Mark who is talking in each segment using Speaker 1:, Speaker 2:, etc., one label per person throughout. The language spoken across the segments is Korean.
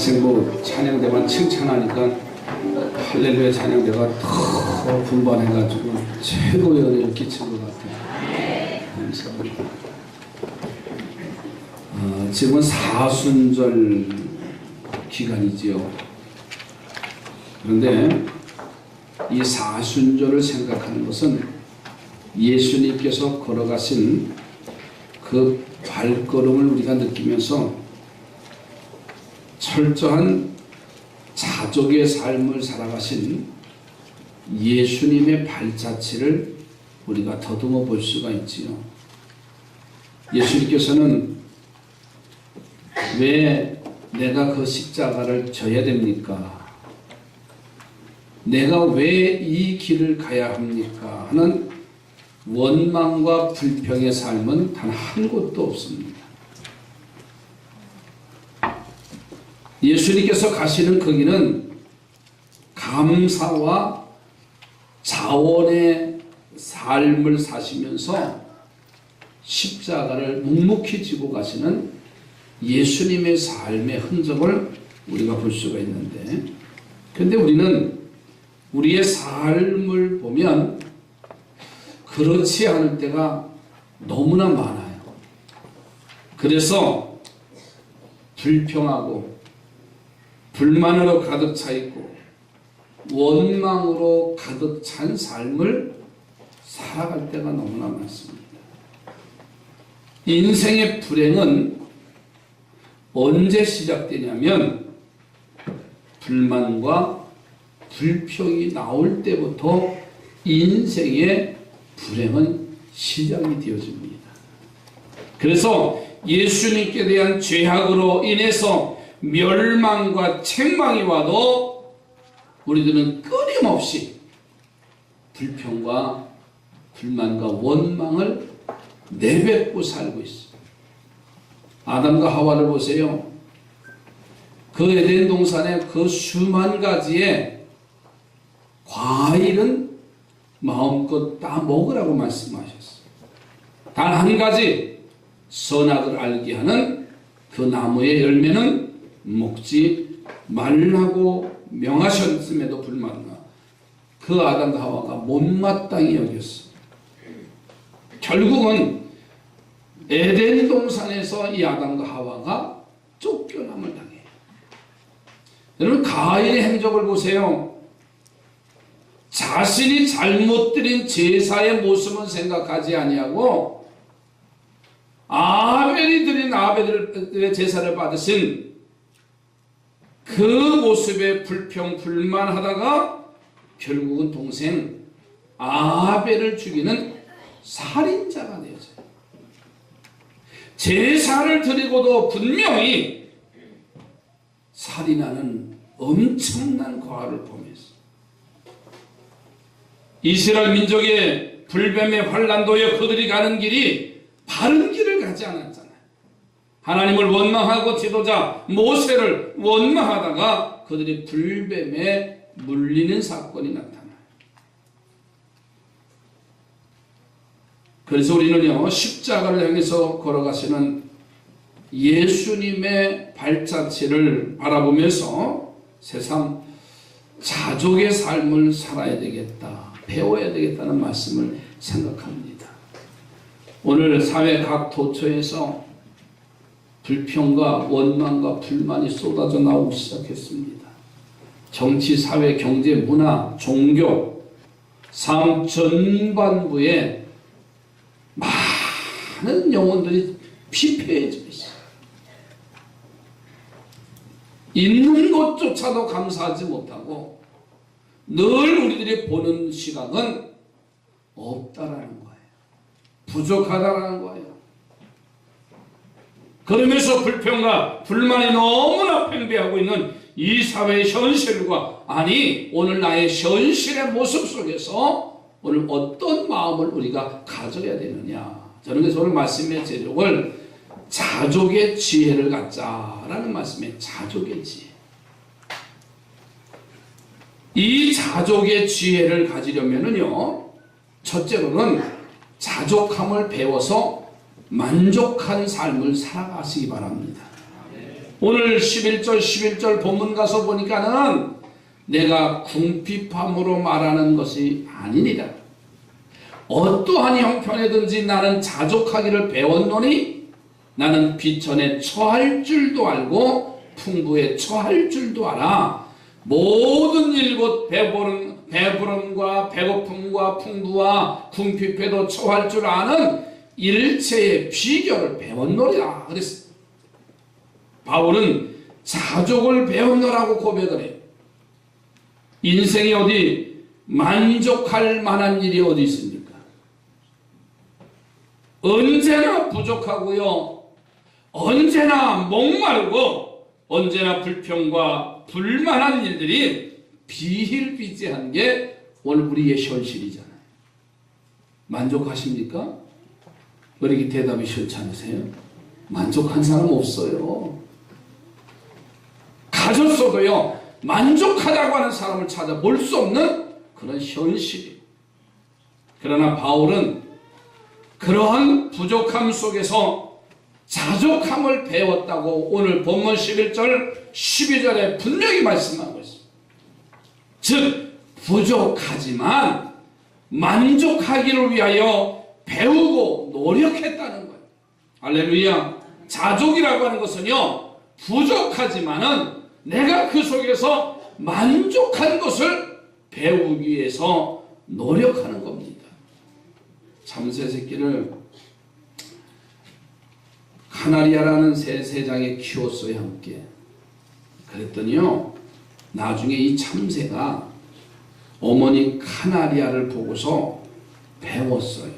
Speaker 1: 글쎄 뭐 찬양대만 칭찬하니까 할렐루야 찬양대가 더 분반해가지고 최고의 은혜를 끼친 것 같아요. 감사합니다. 지금은 사순절 기간이지요. 그런데 이 사순절을 생각하는 것은 예수님께서 걸어가신 그 발걸음을 우리가 느끼면서 철저한 자족의 삶을 살아가신 예수님의 발자취를 우리가 더듬어 볼 수가 있지요. 예수님께서는 왜 내가 그 십자가를 져야 됩니까? 내가 왜 이 길을 가야 합니까? 하는 원망과 불평의 삶은 단 한 곳도 없습니다. 예수님께서 가시는 그 길은 감사와 자원의 삶을 사시면서 십자가를 묵묵히 지고 가시는 예수님의 삶의 흔적을 우리가 볼 수가 있는데, 그런데 우리는 우리의 삶을 보면 그렇지 않을 때가 너무나 많아요. 그래서 불평하고 불만으로 가득 차 있고 원망으로 가득 찬 삶을 살아갈 때가 너무나 많습니다. 인생의 불행은 언제 시작되냐면 불만과 불평이 나올 때부터 인생의 불행은 시작이 되어집니다. 그래서 예수님께 대한 죄악으로 인해서 멸망과 책망이 와도 우리들은 끊임없이 불평과 불만과 원망을 내뱉고 살고 있습니다. 아담과 하와를 보세요. 그 에덴 동산에 그 수만 가지의 과일은 마음껏 다 먹으라고 말씀하셨어요. 단 한 가지 선악을 알게 하는 그 나무의 열매는 먹지 말라고 명하셨음에도 불구하고 그 아담과 하와가 못마땅히 여겼어요. 결국은 에덴 동산에서 이 아담과 하와가 쫓겨남을 당해요. 여러분, 가인의 행적을 보세요. 자신이 잘못 드린 제사의 모습은 생각하지 아니하고 아벨이 드린 아벨의 제사를 받으신 그 모습에 불평 불만하다가 결국은 동생 아벨을 죽이는 살인자가 되어져요. 제사를 드리고도 분명히 살인하는 엄청난 과를 범했어요. 이스라엘 민족의 불뱀의 환난도여 그들이 가는 길이 바른 길을 가지 않았잖아요. 하나님을 원망하고 지도자 모세를 원망하다가 그들이 불뱀에 물리는 사건이 나타나요. 그래서 우리는요, 십자가를 향해서 걸어가시는 예수님의 발자취를 바라보면서 새삼 자족의 삶을 살아야 되겠다, 배워야 되겠다는 말씀을 생각합니다. 오늘 사회 각 도처에서 불평과 원망과 불만이 쏟아져 나오기 시작했습니다. 정치, 사회, 경제, 문화, 종교, 삶 전반부에 많은 영혼들이 피폐해져 있어요. 있는 것조차도 감사하지 못하고 늘 우리들이 보는 시각은 없다라는 거예요. 부족하다라는 거예요. 그러면서 불평과 불만이 너무나 팽배하고 있는 이 사회의 현실과, 아니 오늘 나의 현실의 모습 속에서 오늘 어떤 마음을 우리가 가져야 되느냐. 저는 그래서 오늘 말씀의 제목을 자족의 지혜를 갖자라는 말씀에, 자족의 지혜. 이 자족의 지혜를 가지려면은요, 첫째로는 자족함을 배워서 만족한 삶을 살아가시기 바랍니다. 오늘 11절 본문 가서 보니까는 내가 궁핍함으로 말하는 것이 아니니라. 어떠한 형편에든지 나는 자족하기를 배웠노니 나는 비천에 처할 줄도 알고 풍부에 처할 줄도 알아. 모든 일 곧 배부름과 배고픔과 풍부와 궁핍에도 처할 줄 아는 일체의 비결을 배웠노리라. 그랬어. 바울은 자족을 배웠노라고 고백을 해요. 인생이 어디 만족할 만한 일이 어디 있습니까? 언제나 부족하고요. 언제나 목마르고 언제나 불평과 불만한 일들이 비일비재한 게 오늘 우리의 현실이잖아요. 만족하십니까? 왜 이렇게 대답이 싫지 않으세요? 만족한 사람 없어요. 가졌어도요, 만족하다고 하는 사람을 찾아볼 수 없는 그런 현실이에요. 그러나 바울은 그러한 부족함 속에서 자족함을 배웠다고 오늘 본문 11절 12절에 분명히 말씀하고 있습니다. 즉 부족하지만 만족하기를 위하여 배우고 노력했다는 거예요. 할렐루야. 자족이라고 하는 것은요, 부족하지만은 내가 그 속에서 만족한 것을 배우기 위해서 노력하는 겁니다. 참새 새끼를 카나리아라는 새장에 키웠어요, 함께. 그랬더니요, 나중에 이 참새가 어머니 카나리아를 보고서 배웠어요.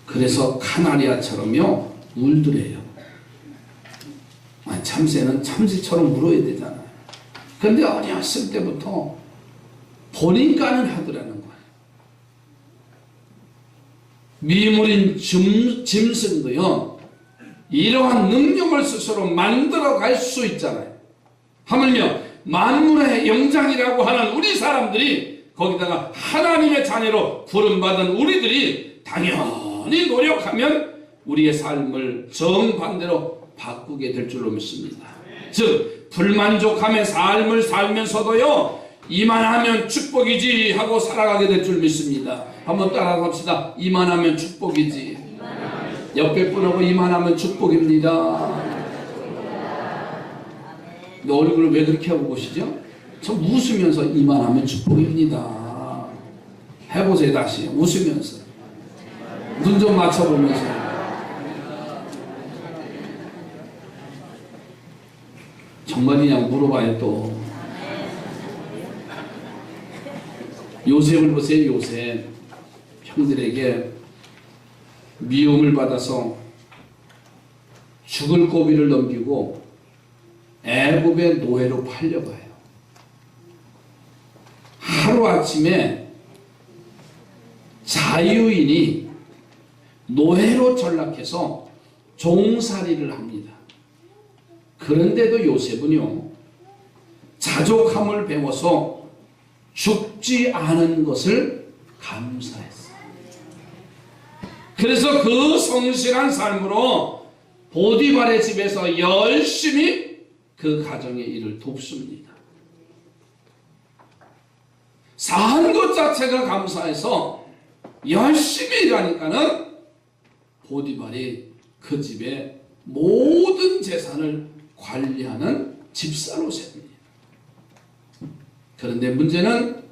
Speaker 1: 그래서 카나리아처럼요, 울더래요. 참새는 참새처럼 물어야 되잖아요. 그런데 어렸을 때부터 보니까는 하더라는 거예요. 미물인 짐승도요, 이러한 능력을 스스로 만들어 갈 수 있잖아요. 하물며 만물의 영장이라고 하는 우리 사람들이 거기다가 하나님의 자녀로 부름받은 우리들이 당연히 노력하면 우리의 삶을 정반대로 바꾸게 될 줄로 믿습니다. 즉 불만족함의 삶을 살면서도요, 이만하면 축복이지 하고 살아가게 될 줄 믿습니다. 한번 따라갑시다. 이만하면 축복이지. 옆에 분하고 이만하면 축복입니다. 너 얼굴을 왜 그렇게 하고 보시죠? 참 웃으면서 이만하면 축복입니다. 해보세요. 다시 웃으면서 눈 좀 맞춰보면서. 정말이냐 물어봐요. 또 요셉을 보세요. 요셉 형들에게 미움을 받아서 죽을 고비를 넘기고 애굽의 노예로 팔려가요. 하루아침에 자유인이 노예로 전락해서 종살이를 합니다. 그런데도 요셉은요, 자족함을 배워서 죽지 않은 것을 감사했어요. 그래서 그 성실한 삶으로 보디발의 집에서 열심히 그 가정의 일을 돕습니다. 사는 것 자체가 감사해서 열심히 일하니까는 보디발이 그 집의 모든 재산을 관리하는 집사로 셉니다. 그런데 문제는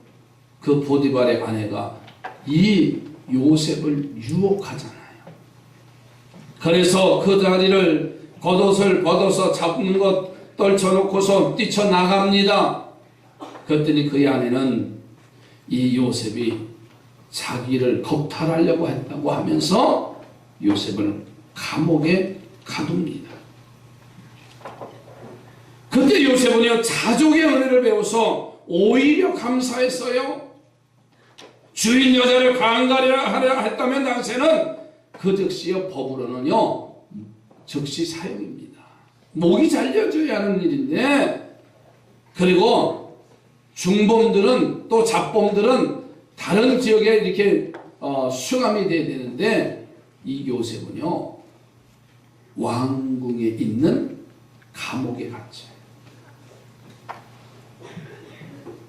Speaker 1: 그 보디발의 아내가 이 요셉을 유혹하잖아요. 그래서 그 자리를 겉옷을 벗어서 잡는 것 떨쳐놓고서 뛰쳐나갑니다. 그랬더니 그의 아내는 이 요셉이 자기를 겁탈하려고 했다고 하면서 요셉을 감옥에 가둡니다. 그때 요셉은요, 자족의 은혜를 배워서 오히려 감사했어요. 주인 여자를 강간하려 하려 했다면 당시에는 그 즉시요, 법으로는요, 즉시 사형입니다. 목이 잘려져야 하는 일인데, 그리고 중범들은 또 잡범들은 다른 지역에 이렇게 수감이 돼야 되는데, 이 요셉은요, 왕궁에 있는 감옥에 갔죠.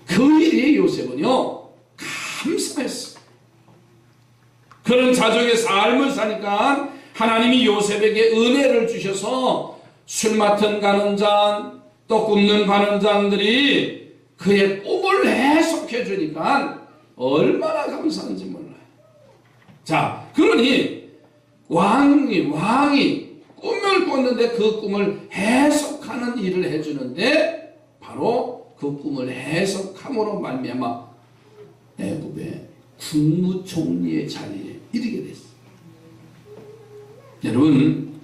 Speaker 1: 그 일이 요셉은요 감사했어요. 그런 자족의 삶을 사니까 하나님이 요셉에게 은혜를 주셔서 술 맡은 가는장, 또 굽는 가는장들이 그의 꿈을 해석해 주니까 얼마나 감사한지 몰라요. 자, 그러니 왕이 꿈을 꿨는데 그 꿈을 해석하는 일을 해주는데 바로 그 꿈을 해석함으로 말미암아 애굽의 국무총리의 자리에 이르게 됐어요. 여러분,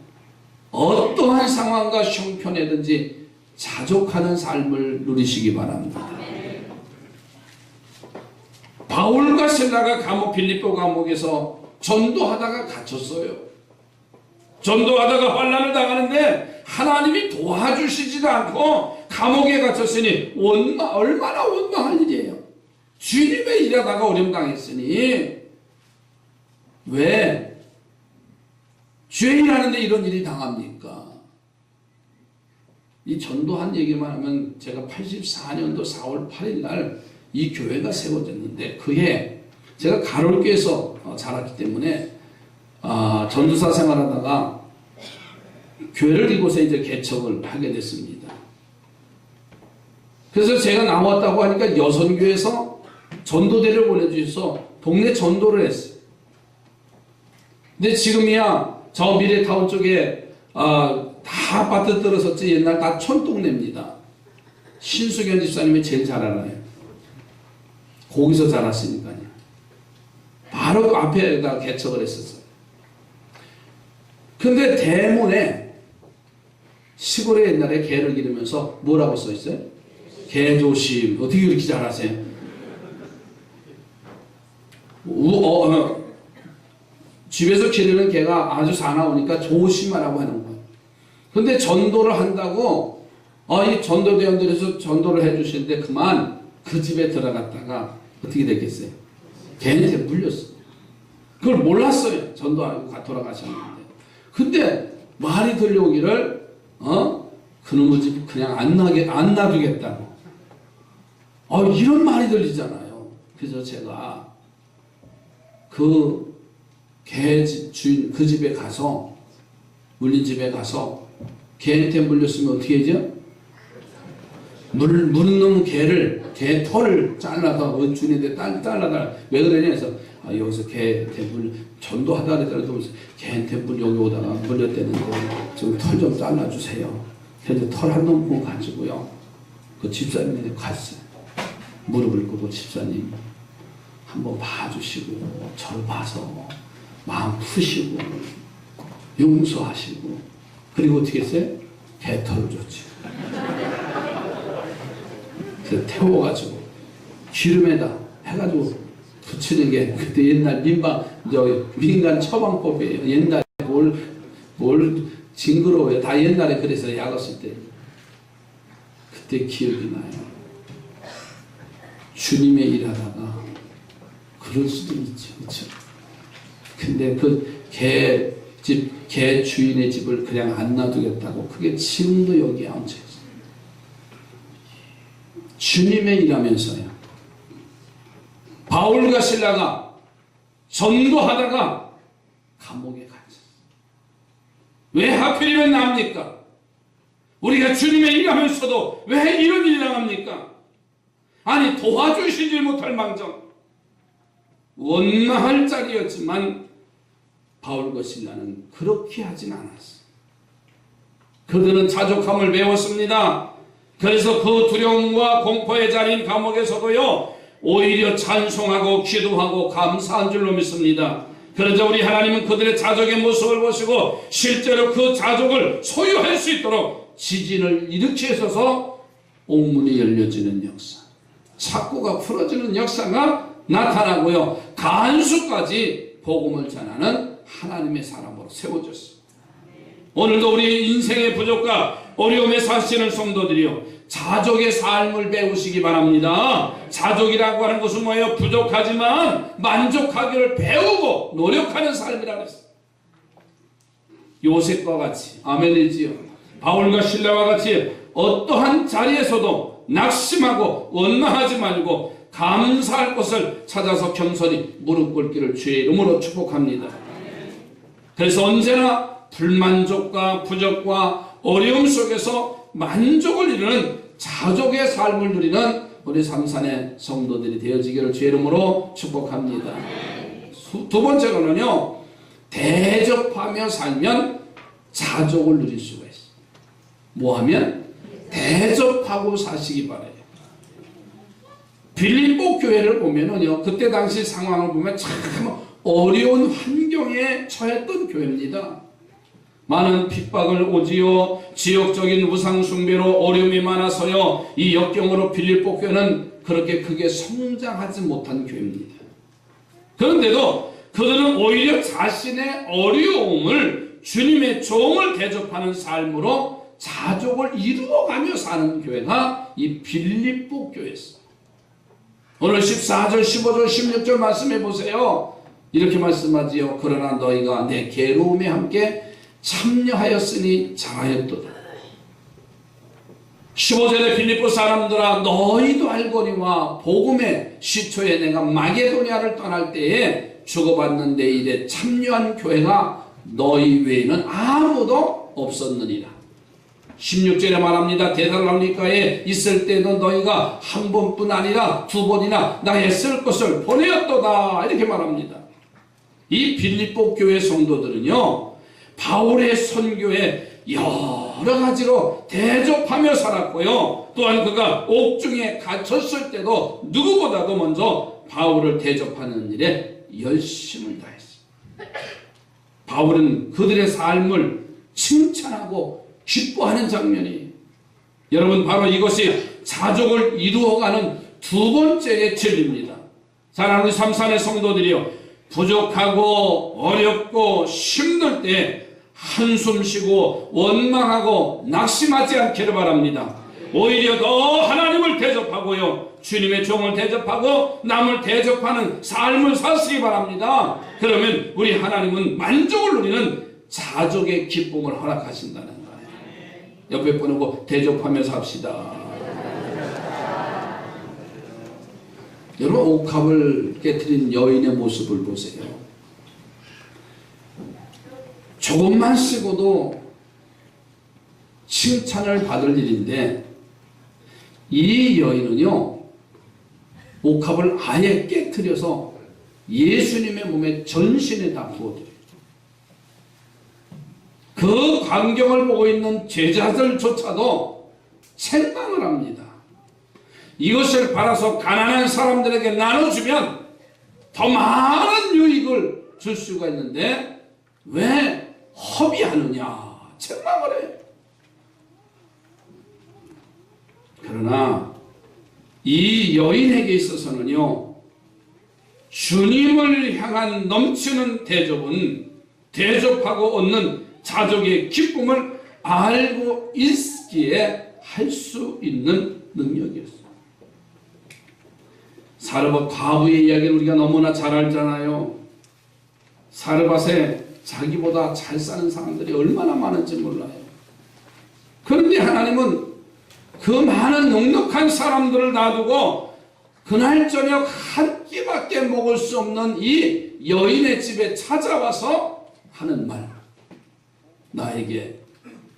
Speaker 1: 어떠한 상황과 형편에든지 자족하는 삶을 누리시기 바랍니다. 바울과 실라가 감옥 빌립보 감옥에서 전도하다가 갇혔어요. 전도하다가 환난을 당하는데 하나님이 도와주시지도 않고 감옥에 갇혔으니 얼마나 원망할 일이에요. 주님의 일하다가 어려움 당했으니 왜 주의 일하는데 이런 일이 당합니까? 이 전도한 얘기만 하면 제가 84년도 4월 8일 날 이 교회가 세워졌는데 그해 제가 가톨교에서 자랐기 때문에 전도사 생활하다가 교회를 이곳에 이제 개척을 하게 됐습니다. 그래서 제가 나왔다고 하니까 여선교에서 전도대를 보내주셔서 동네 전도를 했어요. 근데 지금이야 저 미래타운 쪽에 다 아파트 들어섰지 옛날 다 촌동네입니다. 신수견 집사님이 제일 잘 알아요. 거기서 자랐으니까요. 바로 그 앞에다 개척을 했었어요. 근데 대문에 시골에 옛날에 개를 기르면서 뭐라고 써있어요? 개 조심. 어떻게 그렇게 잘하세요? 집에서 기르는 개가 아주 사나우니까 조심하라고 하는 거예요. 근데 전도를 한다고 이 전도대원들에서 전도를 해주시는데 그만 그 집에 들어갔다가 어떻게 됐겠어요? 개한테 물렸어요. 그걸 몰랐어요. 전도하고 돌아가셨는데. 근데 말이 들려오기를 그놈의 집 그냥 안 놔두겠다고. 이런 말이 들리잖아요. 그래서 제가 그 개 주인 그 집에 가서 물린 집에 가서 개한테 물렸으면 어떻게 하죠? 물은 놈 개 털을 잘라서 주인한테 잘라달라. 왜 그러냐 해서 여기서 개한테 전도하다 그러더라도 개한테 여기 오다가 물렸다는데 좀 털 좀 잘라주세요. 그래서 털 한 놈 가지고요. 그 집사님한테 갔어요. 무릎을 꿇고 집사님 한번 봐주시고 저를 봐서 마음 푸시고 용서하시고 그리고 어떻게 했어요? 개털을 줬죠. 그래서 태워가지고 기름에다 해가지고 붙이는 게 그때 옛날 민간 처방법이에요. 옛날에 뭘 징그러워요. 다 옛날에 그래서 약었을 때 그때 기억이 나요. 주님의 일하다가 그럴 수도 있죠. 그렇죠? 근데 그 개 주인의 집을 그냥 안 놔두겠다고 그게 지금도 여기에 얹혀 있어요. 주님의 일하면서요. 바울과 실라가 전도하다가 감옥에 갇혔어요. 왜 하필이면 납니까? 우리가 주님의 일하면서도 왜 이런 일을 당합니까? 아니 도와주시지 못할 망정 원망할 자리였지만 바울과 실라는 그렇게 하진 않았어요. 그들은 자족함을 배웠습니다. 그래서 그 두려움과 공포의 자리인 감옥에서도요 오히려 찬송하고 기도하고 감사한 줄로 믿습니다. 그러자 우리 하나님은 그들의 자족의 모습을 보시고 실제로 그 자족을 소유할 수 있도록 지진을 일으키셔서 옥문이 열려지는 역사, 착고가 풀어지는 역사가 나타나고요 간수까지 복음을 전하는 하나님의 사람으로 세워졌습니다. 오늘도 우리 인생의 부족과 어려움에 사시는 성도들이요 자족의 삶을 배우시기 바랍니다. 자족이라고 하는 것은 뭐예요? 부족하지만 만족하기를 배우고 노력하는 삶이라고 했어요. 요셉과 같이 아멘이지요. 바울과 실라와 같이 어떠한 자리에서도 낙심하고 원망하지 말고 감사할 것을 찾아서 겸손히 무릎 꿇기를 주의 이름으로 축복합니다. 그래서 언제나 불만족과 부족과 어려움 속에서 만족을 이루는 자족의 삶을 누리는 우리 삼산의 성도들이 되어지기를 주의 이름으로 축복합니다. 두 번째로는요, 대접하며 살면 자족을 누릴 수가 있어요. 뭐하면? 대접하고 사시기 바라요. 빌립보 교회를 보면은요, 그때 당시 상황을 보면 참 어려운 환경에 처했던 교회입니다. 많은 핍박을 오지요. 지역적인 우상숭배로 어려움이 많아서요, 이 역경으로 빌립보 교회는 그렇게 크게 성장하지 못한 교회입니다. 그런데도 그들은 오히려 자신의 어려움을 주님의 종을 대접하는 삶으로 자족을 이루어가며 사는 교회가 이 빌립보 교회였어요. 오늘 14절, 15절, 16절 말씀해 보세요. 이렇게 말씀하지요. 그러나 너희가 내 괴로움에 함께 참여하였으니 잘하였도다. 15절에 빌립보 사람들아 너희도 알거니와 복음의 시초에 내가 마게도냐를 떠날 때에 주고받는 내 일에 참여한 교회가 너희 외에는 아무도 없었느니라. 16절에 말합니다. 데살로니가에 있을 때도 너희가 한 번뿐 아니라 두 번이나 나의 쓸 것을 보내었도다. 이렇게 말합니다. 이 빌립보 교회 성도들은요, 바울의 선교에 여러 가지로 대접하며 살았고요, 또한 그가 옥중에 갇혔을 때도 누구보다도 먼저 바울을 대접하는 일에 열심을 다했습니다. 바울은 그들의 삶을 칭찬하고 기뻐하는 장면이, 여러분, 바로 이것이 자족을 이루어가는 두 번째의 진리입니다. 사랑하는 삼산의 성도들이요, 부족하고 어렵고 힘들 때 한숨 쉬고 원망하고 낙심하지 않기를 바랍니다. 오히려 더 하나님을 대접하고요, 주님의 종을 대접하고 남을 대접하는 삶을 사시기 바랍니다. 그러면 우리 하나님은 만족을 누리는 자족의 기쁨을 허락하신다는 거예요. 옆에 보내고 대접하며 삽시다. 여러분, 옥합을 깨트린 여인의 모습을 보세요. 조금만 쓰고도 칭찬을 받을 일인데, 이 여인은요, 옥합을 아예 깨트려서 예수님의 몸에 전신에다 부어드려요. 그 광경을 보고 있는 제자들조차도 책망을 합니다. 이것을 팔아서 가난한 사람들에게 나눠주면 더 많은 유익을 줄 수가 있는데 왜 허비하느냐, 책망을 해요. 그러나 이 여인에게 있어서는요, 주님을 향한 넘치는 대접은 대접하고 얻는 자족의 기쁨을 알고 있기에 할 수 있는 능력이었어요. 사르밧 과부의 이야기를 우리가 너무나 잘 알잖아요. 사르밧에 자기보다 잘 사는 사람들이 얼마나 많은지 몰라요. 그런데 하나님은 그 많은 넉넉한 사람들을 놔두고 그날 저녁 한 끼밖에 먹을 수 없는 이 여인의 집에 찾아와서 하는 말, 나에게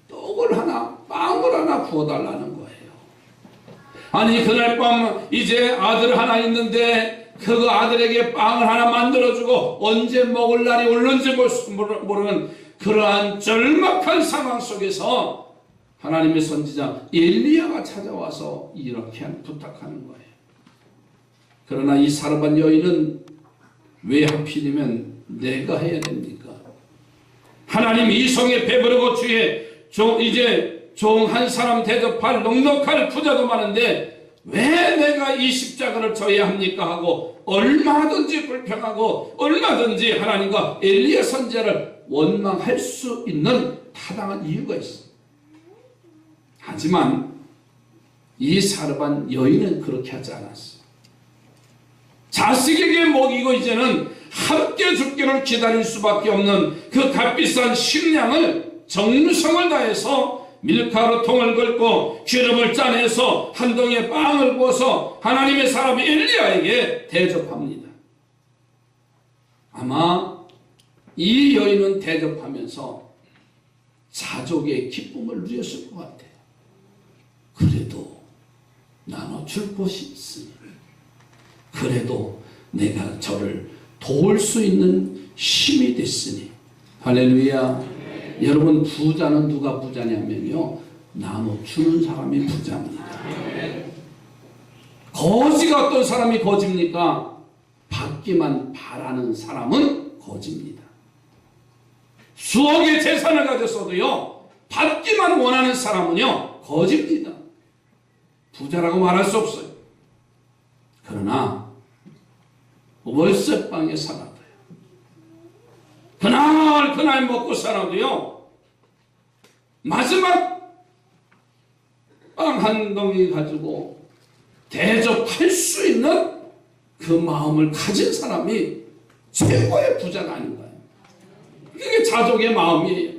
Speaker 1: 떡을 하나, 빵을 하나 부어달라는 거예요. 아니, 그날 밤 이제 아들 하나 있는데 그 아들에게 빵을 하나 만들어주고 언제 먹을 날이 올는지 모르는 그러한 절박한 상황 속에서 하나님의 선지자 엘리야가 찾아와서 이렇게 부탁하는 거예요. 그러나 이 사르밧 여인은 왜 하필이면 내가 해야 됩니까? 하나님 이성에 배부르고 주의 이제 종 한 사람 대접할 넉넉할 부자도 많은데 왜 내가 이 십자가를 져야 합니까? 하고 얼마든지 불평하고 얼마든지 하나님과 엘리야 선지자를 원망할 수 있는 타당한 이유가 있습니다. 하지만 이 사르밧 여인은 그렇게 하지 않았어요. 자식에게 먹이고 이제는 함께 죽기를 기다릴 수밖에 없는 그 값비싼 식량을 정성을 다해서 밀가루 통을 긁고 기름을 짜내서 한 덩이에 빵을 구워서 하나님의 사람 엘리야에게 대접합니다. 아마 이 여인은 대접하면서 자족의 기쁨을 누렸을 것 같아요. 그래도 나눠줄 곳이 있으니, 그래도 내가 저를 도울 수 있는 힘이 됐으니. 할렐루야. 여러분, 부자는 누가 부자냐면요, 나눠주는 사람이 부자입니다. 거지가 어떤 사람이 거지입니까? 받기만 바라는 사람은 거지입니다. 수억의 재산을 가졌어도요, 받기만 원하는 사람은요, 거지입니다. 부자라고 말할 수 없어요. 그러나 월세방에 살아도요, 그날 먹고 살아도요, 마지막 빵 한 덩이 가지고 대접할 수 있는 그 마음을 가진 사람이 최고의 부자가 아닌가요? 그게 자족의 마음이에요.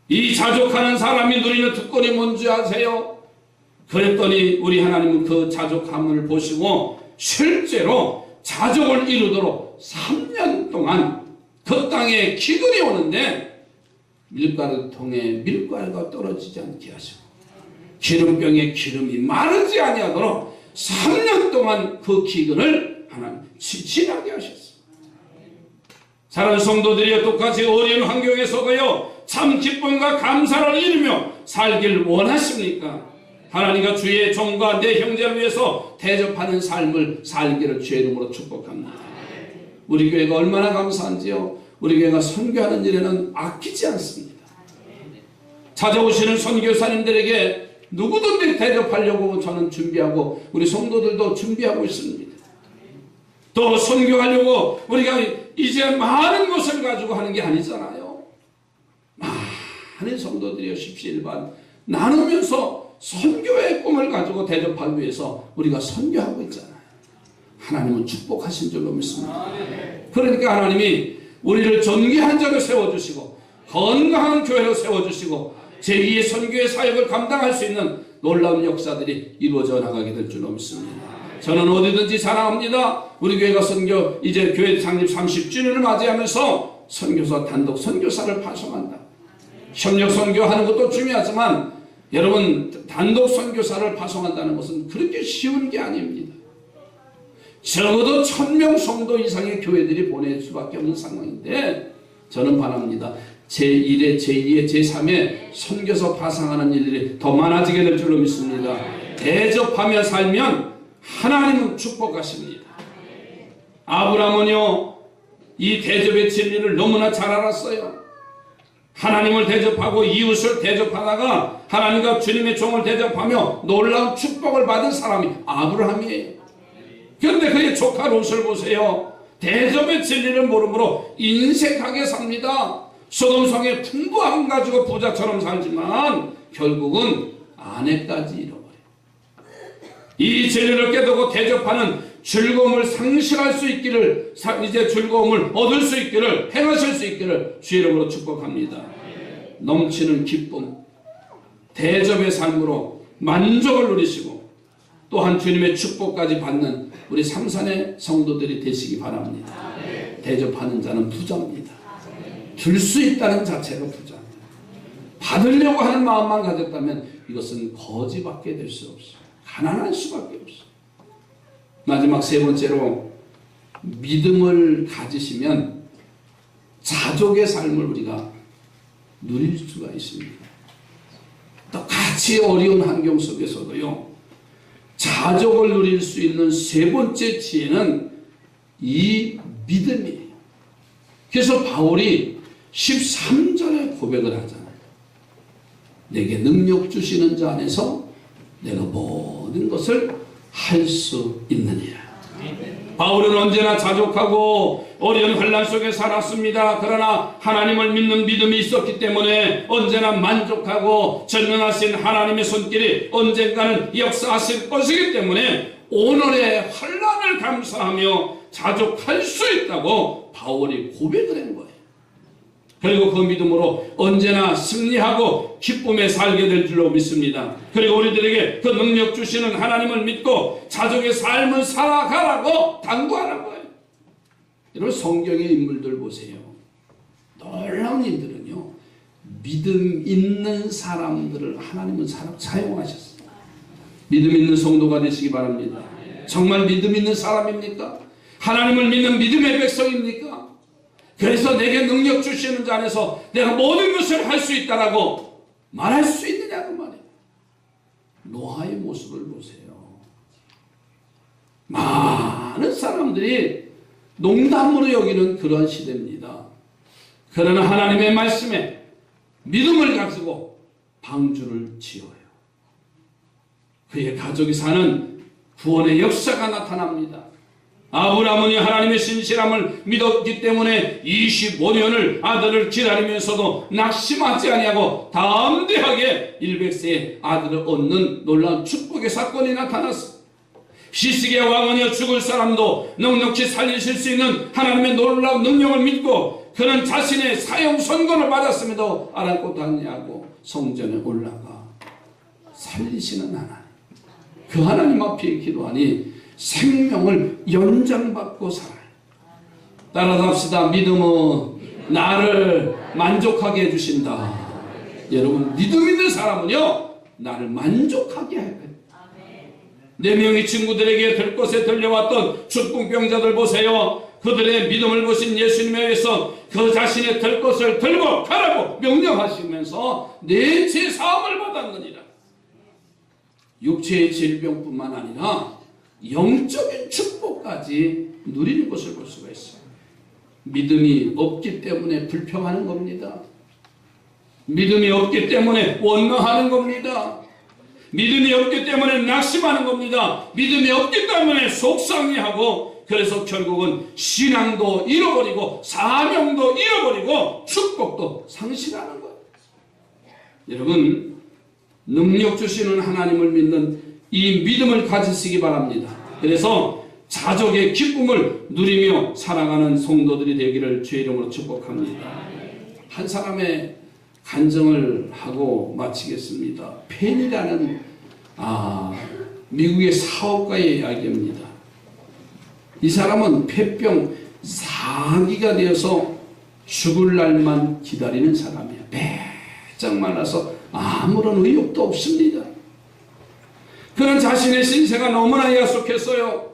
Speaker 1: 이 자족하는 사람이 누리는 특권이 뭔지 아세요? 그랬더니 우리 하나님은 그 자족함을 보시고 실제로 자족을 이루도록 3년 동안 그 땅에 기근이 오는데 밀가루통에 밀가루가 떨어지지 않게 하시고 기름병에 기름이 마르지 아니하도록 3년 동안 그 기근을 하나님 지나게 하셨어요. 사랑하는 성도들이여, 똑같이 어려운 환경에서도요, 참 기쁨과 감사를 이루며 살길 원하십니까? 하나님과 주의 종과 내 형제를 위해서 대접하는 삶을 살기를 주의 이름으로 축복합니다. 우리 교회가 얼마나 감사한지요. 우리 교회가 선교하는 일에는 아끼지 않습니다. 찾아오시는 선교사님들에게 누구든지 대접하려고 저는 준비하고 우리 성도들도 준비하고 있습니다. 또 선교하려고 우리가 이제 많은 것을 가지고 하는 게 아니잖아요. 많은 성도들이 십시일반 나누면서 선교의 꿈을 가지고 대접하기 위해서 우리가 선교하고 있잖아요. 하나님은 축복하신 줄로 믿습니다. 그러니까 하나님이 우리를 존귀한 자로 세워주시고 건강한 교회로 세워주시고 제2의 선교의 사역을 감당할 수 있는 놀라운 역사들이 이루어져 나가게 될 줄로 믿습니다. 저는 어디든지 자랑합니다. 우리 교회가 선교, 이제 교회 창립 30주년을 맞이하면서 선교사, 단독 선교사를 파송한다. 협력 선교하는 것도 중요하지만 여러분, 단독 선교사를 파송한다는 것은 그렇게 쉬운 게 아닙니다. 적어도 1000명 성도 이상의 교회들이 보낼 수밖에 없는 상황인데 저는 바랍니다. 제1회, 제2회, 제3회 선교사 파송하는 일들이 더 많아지게 될 줄로 믿습니다. 대접하며 살면 하나님은 축복하십니다. 아브라함은요, 이 대접의 진리를 너무나 잘 알았어요. 하나님을 대접하고 이웃을 대접하다가 하나님과 주님의 종을 대접하며 놀라운 축복을 받은 사람이 아브라함이에요. 그런데 그의 조카 롯을 보세요. 대접의 진리를 모르므로 인색하게 삽니다. 소돔성의 풍부함 가지고 부자처럼 살지만 결국은 아내까지 잃어버려요. 이 진리를 깨닫고 대접하는 즐거움을 상실할 수 있기를, 이제 즐거움을 얻을 수 있기를, 행하실 수 있기를 주의 이름으로 축복합니다. 넘치는 기쁨, 대접의 삶으로 만족을 누리시고 또한 주님의 축복까지 받는 우리 삼산의 성도들이 되시기 바랍니다. 대접하는 자는 부자입니다. 줄 수 있다는 자체가 부자입니다. 받으려고 하는 마음만 가졌다면 이것은 거지밖에 될 수 없어요. 가난할 수밖에 없어요. 마지막 세 번째로, 믿음을 가지시면 자족의 삶을 우리가 누릴 수가 있습니다. 똑같이 어려운 환경 속에서도요, 자족을 누릴 수 있는 세 번째 지혜는 이 믿음이에요. 그래서 바울이 13절에 고백을 하잖아요. 내게 능력 주시는 자 안에서 내가 모든 것을 할 수 있느니라. 바울은 언제나 자족하고 어려운 환난 속에 살았습니다. 그러나 하나님을 믿는 믿음이 있었기 때문에 언제나 만족하고 전능하신 하나님의 손길이 언젠가는 역사하실 것이기 때문에 오늘의 환난을 감사하며 자족할 수 있다고 바울이 고백을 한 거예요. 그리고 그 믿음으로 언제나 승리하고 기쁨에 살게 될 줄로 믿습니다. 그리고 우리들에게 그 능력 주시는 하나님을 믿고 자족의 삶을 살아가라고 당부하는 거예요. 여러분, 성경의 인물들 보세요. 놀라운 일들은요, 믿음 있는 사람들을 하나님은 사용하셨어요. 믿음 있는 성도가 되시기 바랍니다. 정말 믿음 있는 사람입니까? 하나님을 믿는 믿음의 백성입니까? 그래서 내게 능력 주시는 자 안에서 내가 모든 것을 할 수 있다라고 말할 수 있느냐고 말이에요. 노아의 모습을 보세요. 많은 사람들이 농담으로 여기는 그런 시대입니다. 그러나 하나님의 말씀에 믿음을 가지고 방주를 지어요. 그의 가족이 사는 구원의 역사가 나타납니다. 아브라함은 하나님의 신실함을 믿었기 때문에 25년을 아들을 기다리면서도 낙심하지 아니하고 담대하게 100세의 아들을 얻는 놀라운 축복의 사건이 나타났습니다. 히스기야 왕은요, 죽을 사람도 넉넉히 살리실 수 있는 하나님의 놀라운 능력을 믿고 그는 자신의 사형 선고를 받았음에도 아랑곳 않냐고 성전에 올라가 살리시는 하나님, 그 하나님 앞에 기도하니 생명을 연장받고 살아요. 따라갑시다. 믿음은 나를 만족하게 해주신다. 여러분, 믿음 있는 사람은요, 나를 만족하게 할 거예요. 4명의 친구들에게 들것에 들려왔던 축풍병자들 보세요. 그들의 믿음을 보신 예수님에 의해서 그 자신의 들것을 들고 가라고 명령하시면서 내 죄사함을 받았느니라. 육체의 질병뿐만 아니라 영적인 축복까지 누리는 것을 볼 수가 있어요. 믿음이 없기 때문에 불평하는 겁니다. 믿음이 없기 때문에 원망하는 겁니다. 믿음이 없기 때문에 낙심하는 겁니다. 믿음이 없기 때문에 속상해하고, 그래서 결국은 신앙도 잃어버리고 사명도 잃어버리고 축복도 상실하는 거예요. 여러분, 능력 주시는 하나님을 믿는 이 믿음을 가지시기 바랍니다. 그래서 자족의 기쁨을 누리며 살아가는 성도들이 되기를 주의 이름으로 축복합니다. 한 사람의 간증을 하고 마치겠습니다. 펜이라는 미국의 사업가의 이야기입니다. 이 사람은 폐병 4기가 되어서 죽을 날만 기다리는 사람이에요. 배쩍 말라서 아무런 의욕도 없습니다. 그는 자신의 신세가 너무나 야속했어요.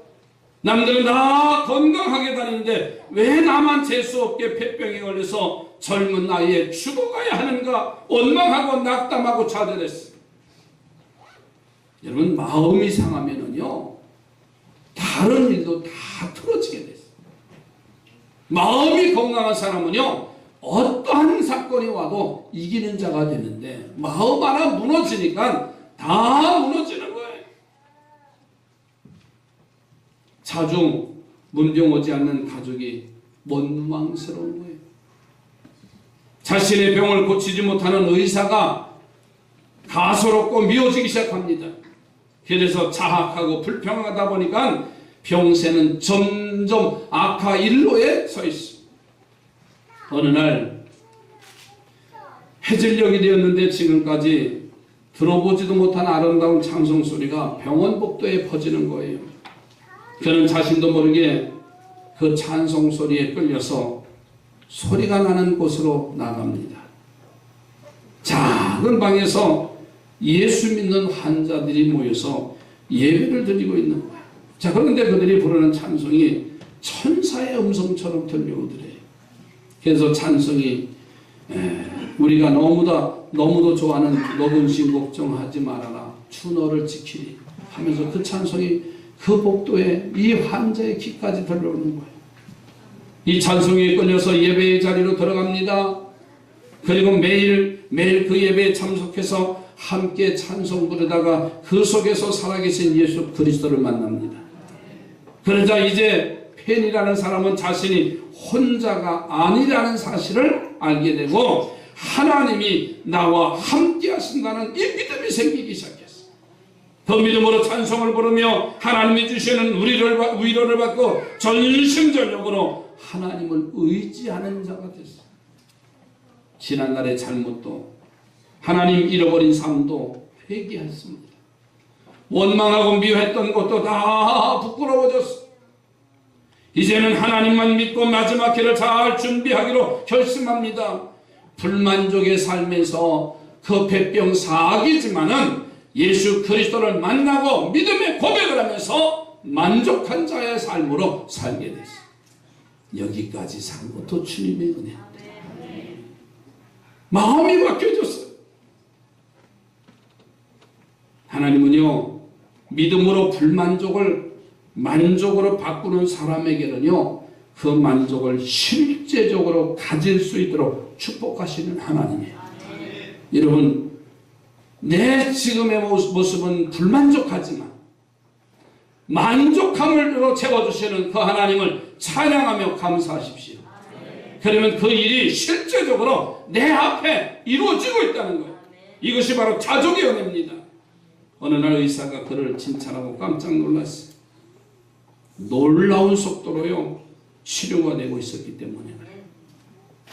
Speaker 1: 남들은 다 건강하게 다니는데 왜 나만 재수없게 폐병에 걸려서 젊은 나이에 죽어가야 하는가 원망하고 낙담하고 좌절했어요. 여러분, 마음이 상하면은요, 다른 일도 다 틀어지게 됐어요. 마음이 건강한 사람은요, 어떠한 사건이 와도 이기는 자가 되는데 마음 하나 무너지니까 다 무너지는 거예요. 자주 문병 오지 않는 가족이 원망스러운 거예요. 자신의 병을 고치지 못하는 의사가 가소롭고 미워지기 시작합니다. 그래서 자학하고 불평하다 보니까 병세는 점점 악화 일로에 서 있습니다. 어느 날 해질녘이 되었는데 지금까지 들어보지도 못한 아름다운 찬송 소리가 병원 복도에 퍼지는 거예요. 그는 자신도 모르게 그 찬송 소리에 끌려서 소리가 나는 곳으로 나갑니다. 작은 방에서 예수 믿는 환자들이 모여서 예배를 드리고 있는 거예요. 자, 그런데 그들이 부르는 찬송이 천사의 음성처럼 들려오더래요. 그래서 찬송이 우리가 너무도 좋아하는 녹은 신 걱정하지 말아라 주 너를 지키리 하면서 그 찬송이 그 복도에 이 환자의 귀까지 들려오는 거예요. 이 찬송에 끌려서 예배의 자리로 들어갑니다. 그리고 매일 그 예배에 참석해서 함께 찬송 부르다가 그 속에서 살아계신 예수 그리스도를 만납니다. 그러자 이제 펜이라는 사람은 자신이 혼자가 아니라는 사실을 알게 되고 하나님이 나와 함께 하신다는 이 믿음이 생기기 시작했어요. 그 믿음으로 찬송을 부르며 하나님이 주시는 위로를 받고 전심전력으로 하나님을 의지하는 자가 됐어요. 지난날의 잘못도 하나님 잃어버린 삶도 회개했습니다. 원망하고 미워했던 것도 다 부끄러워졌어. 이제는 하나님만 믿고 마지막 길을 잘 준비하기로 결심합니다. 불만족의 삶에서 그 폐병 사기지만은 예수 그리스도를 만나고 믿음의 고백을 하면서 만족한 자의 삶으로 살게 됐어요. 여기까지 산 것도 주님의 은혜. 마음이 바뀌어졌어요. 하나님은요, 믿음으로 불만족을 만족으로 바꾸는 사람에게는요, 그 만족을 실제적으로 가질 수 있도록 축복하시는 하나님이에요. 여러분, 내 지금의 모습은 불만족하지만 만족함으로 채워주시는 그 하나님을 찬양하며 감사하십시오. 그러면 그 일이 실제적으로 내 앞에 이루어지고 있다는 거예요. 이것이 바로 자족의 은혜입니다. 어느 날 의사가 그를 칭찬하고 깜짝 놀랐어요. 놀라운 속도로요 치료가 되고 있었기 때문에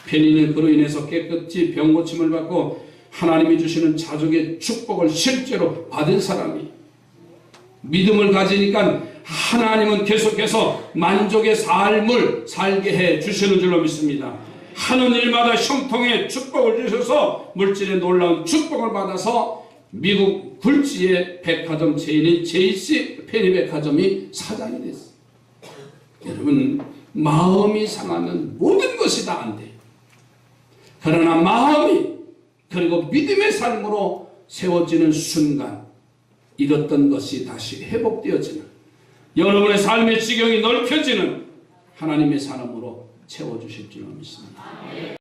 Speaker 1: 편인은 그로 인해서 깨끗이 병 고침을 받고 하나님이 주시는 자족의 축복을 실제로 받은 사람이 믿음을 가지니까 하나님은 계속해서 만족의 삶을 살게 해 주시는 줄로 믿습니다. 하는 일마다 형통의 축복을 주셔서 물질의 놀라운 축복을 받아서 미국 굴지의 백화점 체인인 JC 페니백화점이 사장이 됐어요. 여러분, 마음이 상하면 모든 것이 다 안 돼요. 그러나 마음이 그리고 믿음의 삶으로 세워지는 순간 잃었던 것이 다시 회복되어지는, 여러분의 삶의 지경이 넓혀지는 하나님의 사람으로 채워주실 줄 믿습니다.